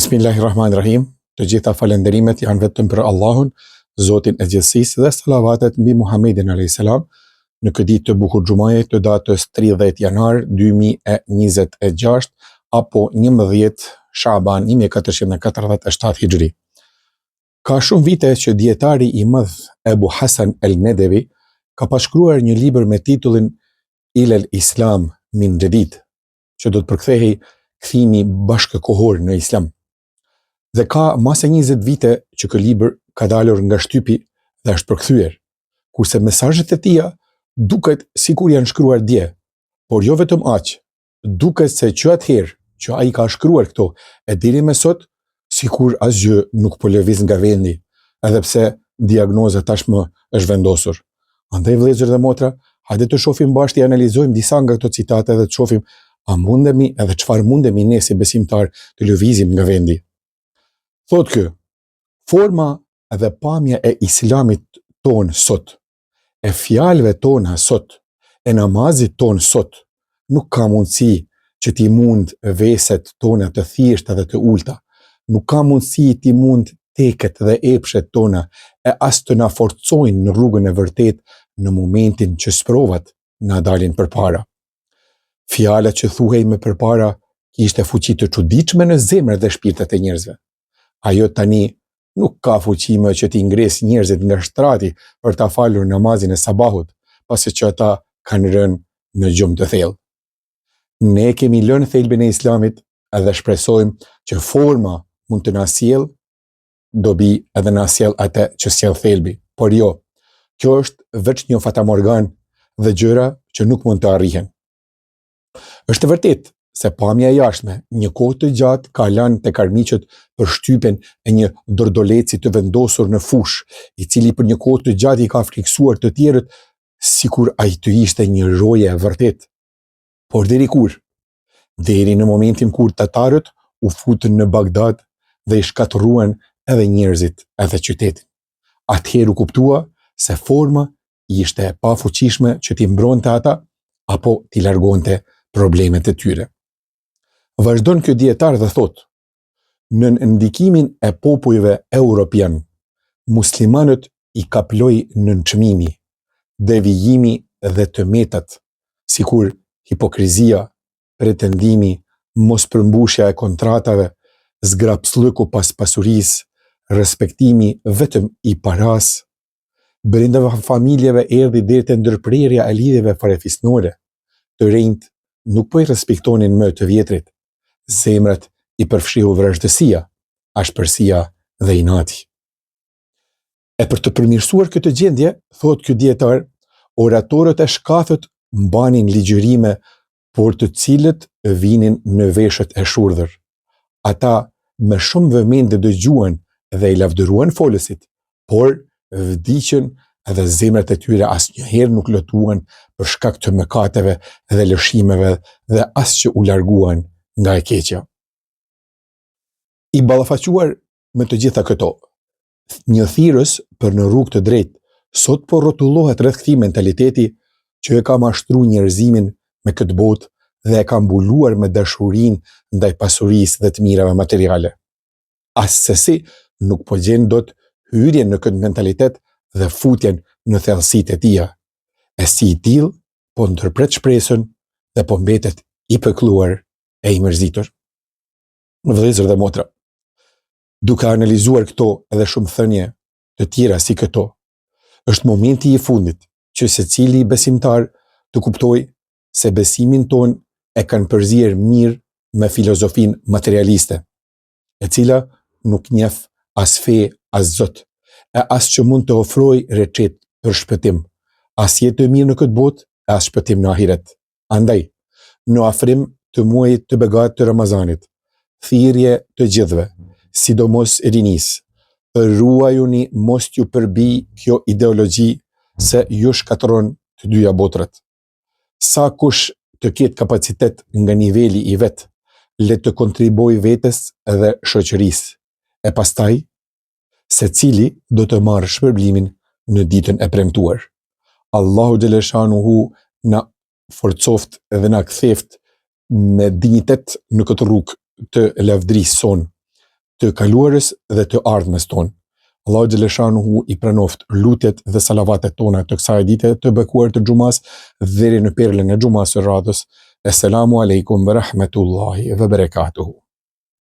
Bismillahirrahmanirrahim. Të gjitha falenderimet janë vetëm për Allahun, Zotin e gjithësisë, dhe salavatet mbi Muhammedin a.s. në këtë ditë të bukur xumaje të datës 30 janar 2026 apo 11 Shaban 1447 Hijri. Ka shumë vite që dietari i madh Ebu Hasan el-Nedevi ka pashkruar një libër me titullin Ilal Islam min Jadid, që do të përkthehej kthimi bashkëkohor në Islam. Dhe ka mase 20 vite që ky libër ka dalur nga shtypi dhe është përkthyer, kurse mesazhet e tija duket sikur janë shkruar dje, por jo vetëm aq, duket se që atëherë që ai ka shkruar këto e deri më sot sikur asgjë nuk po lëviz nga vendi, edhe pse diagnoza tashmë është vendosur. Andaj vëllezër dhe motra, hajde të shohim bashkë të analizojmë disa nga këto citate dhe të shohim a mundemi edhe çfarë mundemi ne si besimtar të lëvizim nga vendi. Thotë ky, forma dhe pamja e Islamit ton sot, e fjalëve tona sot, e namazit ton sot, nuk ka mundësi që ti mund veset tona të thjeshta dhe të ulta, nuk ka mundësi ti mund teket dhe epshet tona e as të na forcojnë në rrugën e vërtet në momentin që sprovat na dalin përpara. Fjala që thuhej më përpara kishte fuqi të çuditshme në zemrat dhe shpirtet e njerëzve. Ajo tani nuk ka fuqi më që t'i ngres njerëzit nga shtrati për ta falur namazin e sabahut, pasi që ata kanë rënë në gjumë të thellë. Ne kemi lënë thelbin e Islamit edhe shpresojmë që forma mund të na sjellë dobi edhe na sjell atë që sjell thelbi, por jo, kjo është veç një fatamorgan dhe gjëra që nuk mund të arrihen. Është vërtet se pamja e jashtme një kohë të gjatë ka lënë tek armiqët për shtypen e një dordoleci të vendosur në fush, i cili për një kohë të gjatë i ka friksuar të tjerët sikur ai të ishte një roje e vërtet. Por deri kur? Deri në momentin kur tatarët u futën në Bagdad dhe i shkatërruan edhe njerëzit edhe qytetin. Atëherë u kuptua se forma ishte e pafuqishme që t'i mbronte ata apo t'i largonte problemet e tyre. Vazhdon ky dietar dhe thotë, në ndikimin e popujve europian, muslimanët i kaploi nënçmimi, devijimi dhe tëmetat, sikur hipokrizia, pretendimi, mospërmbushja e kontratave, zgrapsllëku pas pasurisë, respektimi vetëm i paras, brenda familjeve erdhi deri te ndërprerja e lidhjeve farefisnore, të rinjt nuk po i respektonin më të vjetrit, zemrat i përfshihu vrazhdësia, ashpërsia dhe inati. E për të përmirësuar këtë gjendje, thotë ky dietar, oratorët e shkathët mbanin ligjërime, por të cilët vinin në veshët e shurdhër. Ata me shumë vëmendje dëgjuan dhe i lavdëruan folësit, por vdiqën edhe zemrat e tyre asnjëherë nuk lotuan për shkak të mëkateve dhe lëshimeve dhe as që u larguan nga e keqja. I ballafaquar me të gjitha këto, një thirrës për në rrugë të drejtë, sot po rrotullohet rreth këtij mentaliteti që e ka mashtruar njerëzimin me këtë botë dhe e ka mbuluar me dashurinë ndaj pasurisë dhe të mirave materiale. Asesi nuk po gjen dot hyrjen në këtë mentalitet dhe futjen në thellësitë e tija. E si i tillë po ndërpret shpresën dhe po mbetet i pekluar e i mërzitur. Vëllezër dhe motra, duke analizuar këto edhe shumë thënie të tjera si këto, është momenti i fundit që secili besimtar të kuptojë se besimin ton e kanë përzier mirë me filozofinë materialiste, e cila nuk njeh as fe, as Zot, e as që mund të ofrojë recetë për shpëtim, as jetë të mirë në këtë botë, as shpëtim në ahiret. Andaj, në afrim të muajit të begat të Ramazanit, thirrje të gjithëve, sidomos rinisë, ruajuni mos ju përbi kjo ideologji se ju shkatëron të dyja botrat. Sa kush të ketë kapacitet nga niveli i vet, le të kontribuojë vetes dhe shoqërisë, e pastaj secili do të marrë shpërblimin në ditën e premtuar. Allahu xhaleshanuhu na forcoft dhe na ktheft me dinjitet në këtë rrugë të lavdërisë sonë, të kaluarës dhe të ardhmes tonë. Allahu xhaleshanuhu i pranoft lutjet dhe salavatet tona të kësaj dite të bekuar të xumas deri në perlën e xumas së radhës. Assalamu alaikum wa rahmatullahi wa barakatuhu.